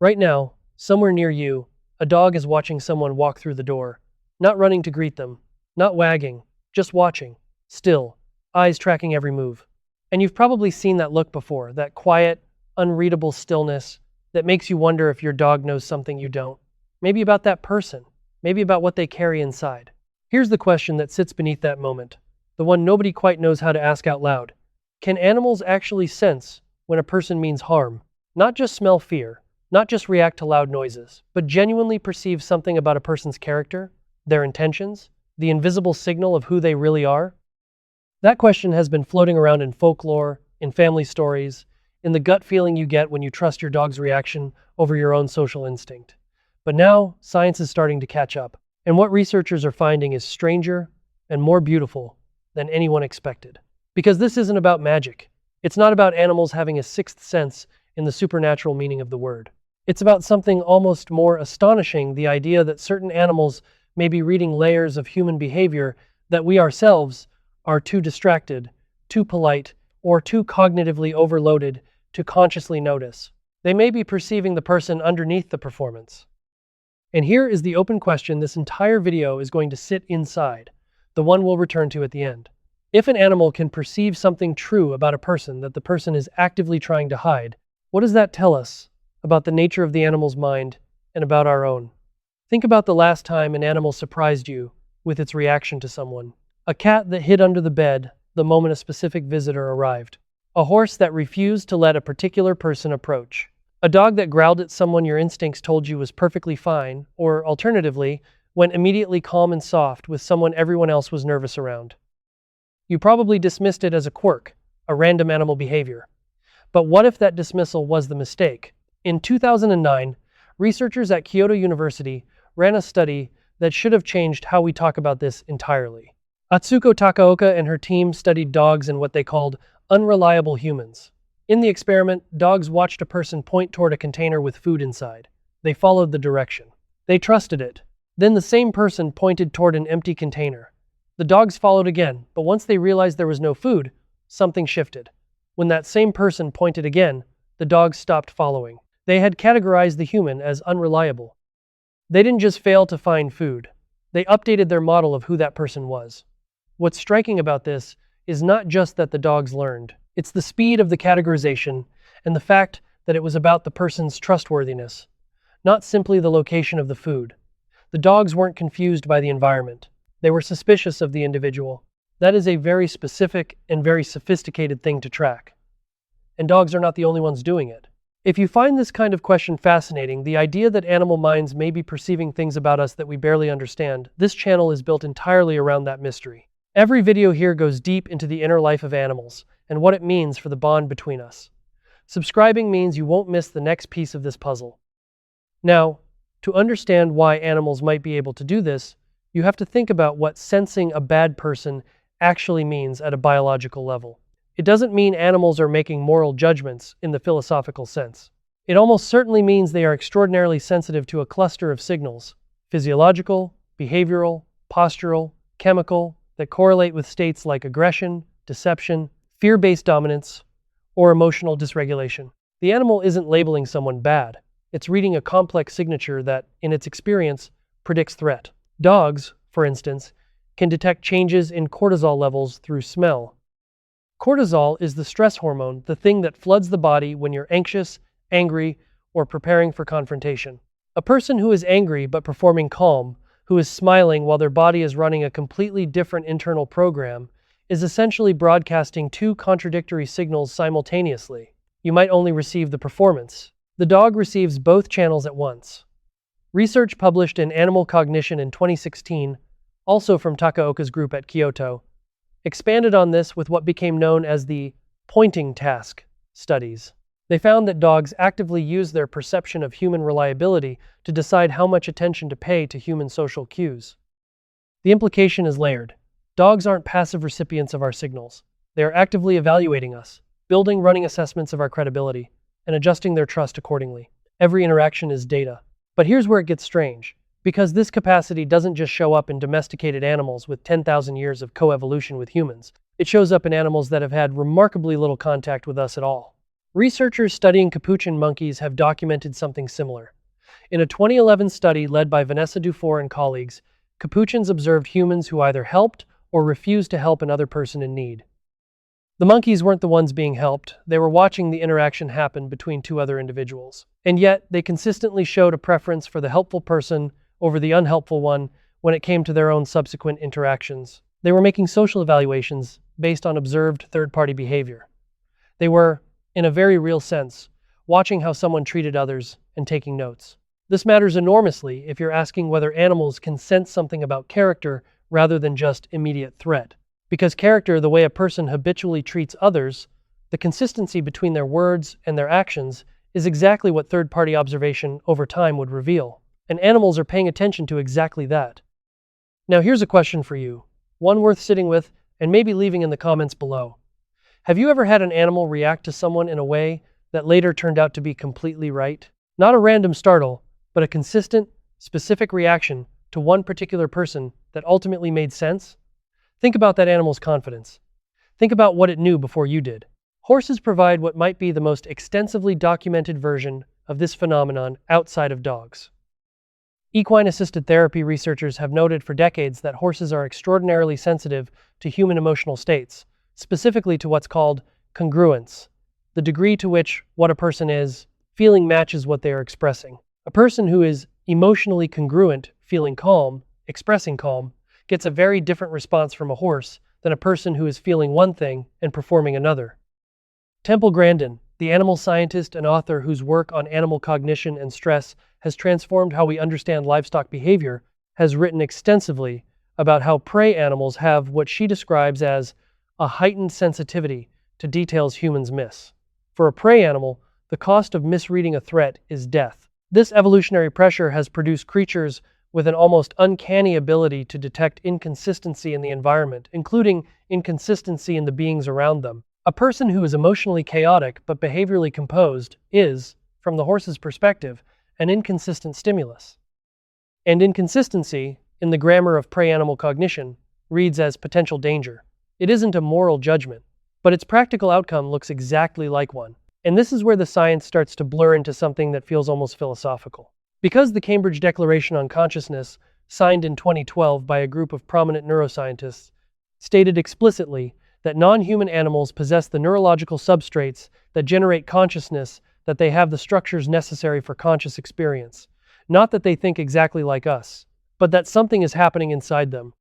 Right now, somewhere near you, a dog is watching someone walk through the door, not running to greet them, not wagging, just watching, still, eyes tracking every move. And you've probably seen that look before, that quiet, unreadable stillness that makes you wonder if your dog knows something you don't. Maybe about that person, maybe about what they carry inside. Here's the question that sits beneath that moment, the one nobody quite knows how to ask out loud. Can animals actually sense when a person means harm? Not just smell fear, not just react to loud noises, but genuinely perceive something about a person's character, their intentions, the invisible signal of who they really are? That question has been floating around in folklore, in family stories, in the gut feeling you get when you trust your dog's reaction over your own social instinct. But now, science is starting to catch up, and what researchers are finding is stranger and more beautiful than anyone expected. Because this isn't about magic. It's not about animals having a sixth sense in the supernatural meaning of the word. It's about something almost more astonishing, the idea that certain animals may be reading layers of human behavior that we ourselves are too distracted, too polite, or too cognitively overloaded to consciously notice. They may be perceiving the person underneath the performance. And here is the open question this entire video is going to sit inside, the one we'll return to at the end. If an animal can perceive something true about a person that the person is actively trying to hide, what does that tell us about the nature of the animal's mind and about our own? Think about the last time an animal surprised you with its reaction to someone. A cat that hid under the bed the moment a specific visitor arrived. A horse that refused to let a particular person approach. A dog that growled at someone your instincts told you was perfectly fine, or alternatively, went immediately calm and soft with someone everyone else was nervous around. You probably dismissed it as a quirk, a random animal behavior. But what if that dismissal was the mistake? In 2009, researchers at Kyoto University ran a study that should have changed how we talk about this entirely. Atsuko Takaoka and her team studied dogs and what they called unreliable humans. In the experiment, dogs watched a person point toward a container with food inside. They followed the direction. They trusted it. Then the same person pointed toward an empty container. The dogs followed again, but once they realized there was no food, something shifted. When that same person pointed again, the dogs stopped following. They had categorized the human as unreliable. They didn't just fail to find food. They updated their model of who that person was. What's striking about this is not just that the dogs learned. It's the speed of the categorization and the fact that it was about the person's trustworthiness, not simply the location of the food. The dogs weren't confused by the environment. They were suspicious of the individual. That is a very specific and very sophisticated thing to track. And dogs are not the only ones doing it. If you find this kind of question fascinating, the idea that animal minds may be perceiving things about us that we barely understand, this channel is built entirely around that mystery. Every video here goes deep into the inner life of animals and what it means for the bond between us. Subscribing means you won't miss the next piece of this puzzle. Now, to understand why animals might be able to do this, you have to think about what sensing a bad person actually means at a biological level. It doesn't mean animals are making moral judgments in the philosophical sense. It almost certainly means they are extraordinarily sensitive to a cluster of signals, physiological, behavioral, postural, chemical, that correlate with states like aggression, deception, fear-based dominance, or emotional dysregulation. The animal isn't labeling someone bad. It's reading a complex signature that, in its experience, predicts threat. Dogs, for instance, can detect changes in cortisol levels through smell. Cortisol is the stress hormone, the thing that floods the body when you're anxious, angry, or preparing for confrontation. A person who is angry but performing calm, who is smiling while their body is running a completely different internal program, is essentially broadcasting two contradictory signals simultaneously. You might only receive the performance. The dog receives both channels at once. Research published in Animal Cognition in 2016, also from Takaoka's group at Kyoto, expanded on this with what became known as the pointing task studies. They found that dogs actively use their perception of human reliability to decide how much attention to pay to human social cues. The implication is layered. Dogs aren't passive recipients of our signals. They are actively evaluating us, building running assessments of our credibility, and adjusting their trust accordingly. Every interaction is data. But here's where it gets strange. Because this capacity doesn't just show up in domesticated animals with 10,000 years of coevolution with humans. It shows up in animals that have had remarkably little contact with us at all. Researchers studying capuchin monkeys have documented something similar. In a 2011 study led by Vanessa Dufour and colleagues, capuchins observed humans who either helped or refused to help another person in need. The monkeys weren't the ones being helped, they were watching the interaction happen between two other individuals. And yet, they consistently showed a preference for the helpful person over the unhelpful one when it came to their own subsequent interactions. They were making social evaluations based on observed third-party behavior. They were, in a very real sense, watching how someone treated others and taking notes. This matters enormously if you're asking whether animals can sense something about character rather than just immediate threat. Because character, the way a person habitually treats others, the consistency between their words and their actions, is exactly what third-party observation over time would reveal. And animals are paying attention to exactly that. Now here's a question for you, one worth sitting with and maybe leaving in the comments below. Have you ever had an animal react to someone in a way that later turned out to be completely right? Not a random startle, but a consistent, specific reaction to one particular person that ultimately made sense? Think about that animal's confidence. Think about what it knew before you did. Horses provide what might be the most extensively documented version of this phenomenon outside of dogs. Equine-assisted therapy researchers have noted for decades that horses are extraordinarily sensitive to human emotional states, specifically to what's called congruence, the degree to which what a person is feeling matches what they are expressing. A person who is emotionally congruent, feeling calm, expressing calm, gets a very different response from a horse than a person who is feeling one thing and performing another. Temple Grandin, the animal scientist and author whose work on animal cognition and stress has transformed how we understand livestock behavior, has written extensively about how prey animals have what she describes as a heightened sensitivity to details humans miss. For a prey animal, the cost of misreading a threat is death. This evolutionary pressure has produced creatures with an almost uncanny ability to detect inconsistency in the environment, including inconsistency in the beings around them. A person who is emotionally chaotic but behaviorally composed is, from the horse's perspective, an inconsistent stimulus. And inconsistency, in the grammar of prey animal cognition, reads as potential danger. It isn't a moral judgment, but its practical outcome looks exactly like one. And this is where the science starts to blur into something that feels almost philosophical. Because the Cambridge Declaration on Consciousness, signed in 2012 by a group of prominent neuroscientists, stated explicitly that non-human animals possess the neurological substrates that generate consciousness, that they have the structures necessary for conscious experience. Not that they think exactly like us, but that something is happening inside them.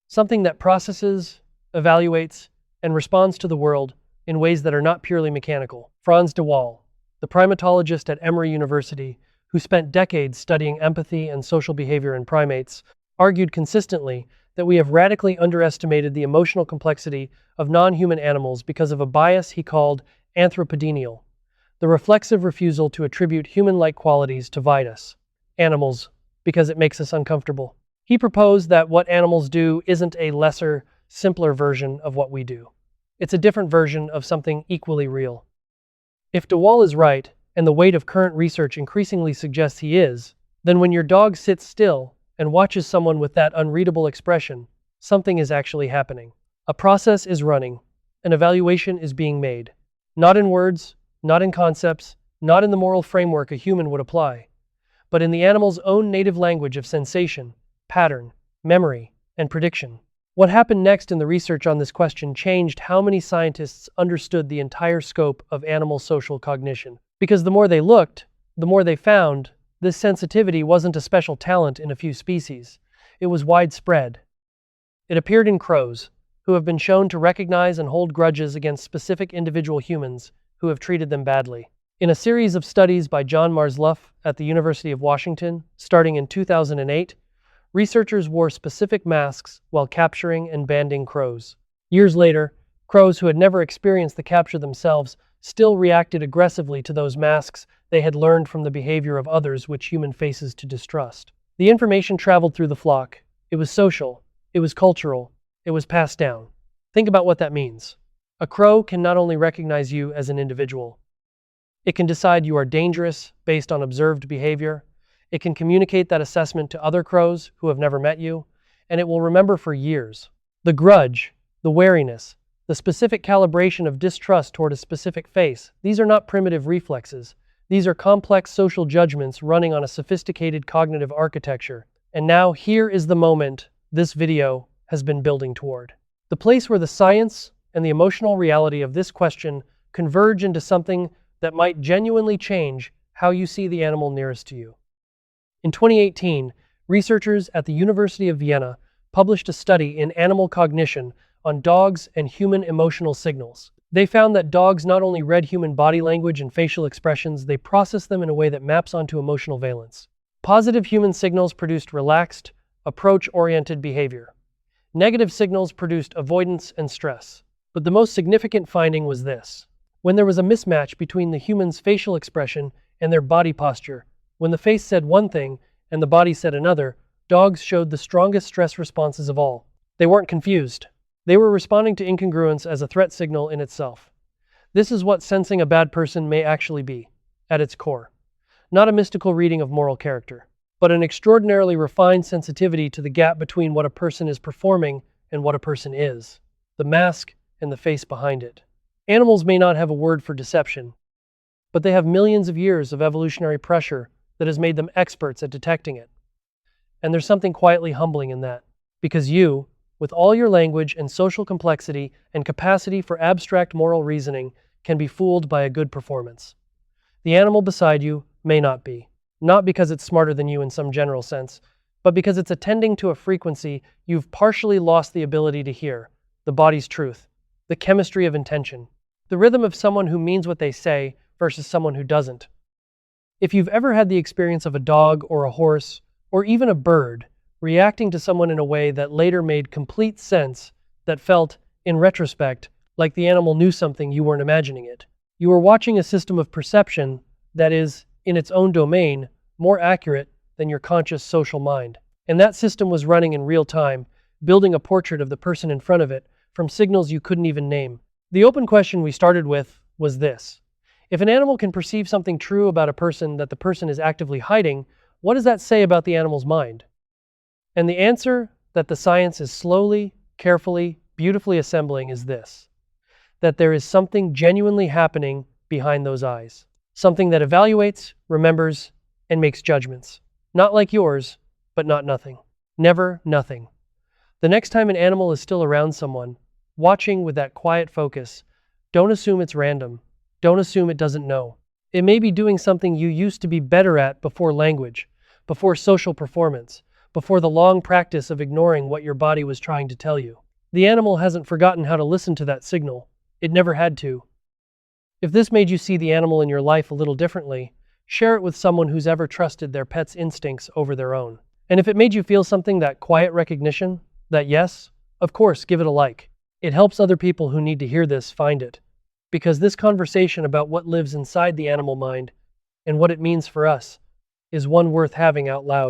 Something that processes, evaluates, and responds to the world in ways that are not purely mechanical. Franz de Waal, the primatologist at Emory University, who spent decades studying empathy and social behavior in primates, argued consistently that we have radically underestimated the emotional complexity of non-human animals because of a bias he called anthropogenial, the reflexive refusal to attribute human-like qualities to vitus, animals, because it makes us uncomfortable. He proposed that what animals do isn't a lesser, simpler version of what we do. It's a different version of something equally real. If de Waal is right, and the weight of current research increasingly suggests he is, then when your dog sits still and watches someone with that unreadable expression, something is actually happening. A process is running. An evaluation is being made. Not in words, not in concepts, not in the moral framework a human would apply, but in the animal's own native language of sensation, pattern, memory, and prediction. What happened next in the research on this question changed how many scientists understood the entire scope of animal social cognition. Because the more they looked, the more they found this sensitivity wasn't a special talent in a few species. It was widespread. It appeared in crows, who have been shown to recognize and hold grudges against specific individual humans who have treated them badly. In a series of studies by John Marsluff at the University of Washington, starting in 2008, researchers wore specific masks while capturing and banding crows. Years later, crows who had never experienced the capture themselves still reacted aggressively to those masks they had learned from the behavior of others which human faces to distrust. The information traveled through the flock. It was social. It was cultural. It was passed down. Think about what that means. A crow can not only recognize you as an individual, it can decide you are dangerous based on observed behavior. It can communicate that assessment to other crows who have never met you, and it will remember for years. The grudge, the wariness, the specific calibration of distrust toward a specific face. These are not primitive reflexes. These are complex social judgments running on a sophisticated cognitive architecture. And now, here is the moment this video has been building toward. The place where the science and the emotional reality of this question converge into something that might genuinely change how you see the animal nearest to you. In 2018, researchers at the University of Vienna published a study in Animal Cognition on dogs and human emotional signals. They found that dogs not only read human body language and facial expressions, they processed them in a way that maps onto emotional valence. Positive human signals produced relaxed, approach-oriented behavior. Negative signals produced avoidance and stress. But the most significant finding was this. When there was a mismatch between the human's facial expression and their body posture, when the face said one thing and the body said another, dogs showed the strongest stress responses of all. They weren't confused. They were responding to incongruence as a threat signal in itself. This is what sensing a bad person may actually be, at its core. Not a mystical reading of moral character, but an extraordinarily refined sensitivity to the gap between what a person is performing and what a person is, the mask and the face behind it. Animals may not have a word for deception, but they have millions of years of evolutionary pressure that has made them experts at detecting it. And there's something quietly humbling in that, because you, with all your language and social complexity and capacity for abstract moral reasoning, can be fooled by a good performance. The animal beside you may not be, not because it's smarter than you in some general sense, but because it's attending to a frequency you've partially lost the ability to hear, the body's truth, the chemistry of intention, the rhythm of someone who means what they say versus someone who doesn't. If you've ever had the experience of a dog or a horse, or even a bird, reacting to someone in a way that later made complete sense, that felt, in retrospect, like the animal knew something you weren't imagining it. You were watching a system of perception that is, in its own domain, more accurate than your conscious social mind. And that system was running in real time, building a portrait of the person in front of it from signals you couldn't even name. The open question we started with was this. If an animal can perceive something true about a person that the person is actively hiding, what does that say about the animal's mind? And the answer that the science is slowly, carefully, beautifully assembling is this. That there is something genuinely happening behind those eyes. Something that evaluates, remembers, and makes judgments. Not like yours, but not nothing. Never nothing. The next time an animal is still around someone, watching with that quiet focus, don't assume it's random. Don't assume it doesn't know. It may be doing something you used to be better at before language, before social performance, before the long practice of ignoring what your body was trying to tell you. The animal hasn't forgotten how to listen to that signal. It never had to. If this made you see the animal in your life a little differently, share it with someone who's ever trusted their pet's instincts over their own. And if it made you feel something, that quiet recognition, that yes, of course, give it a like. It helps other people who need to hear this find it. Because this conversation about what lives inside the animal mind and what it means for us is one worth having out loud.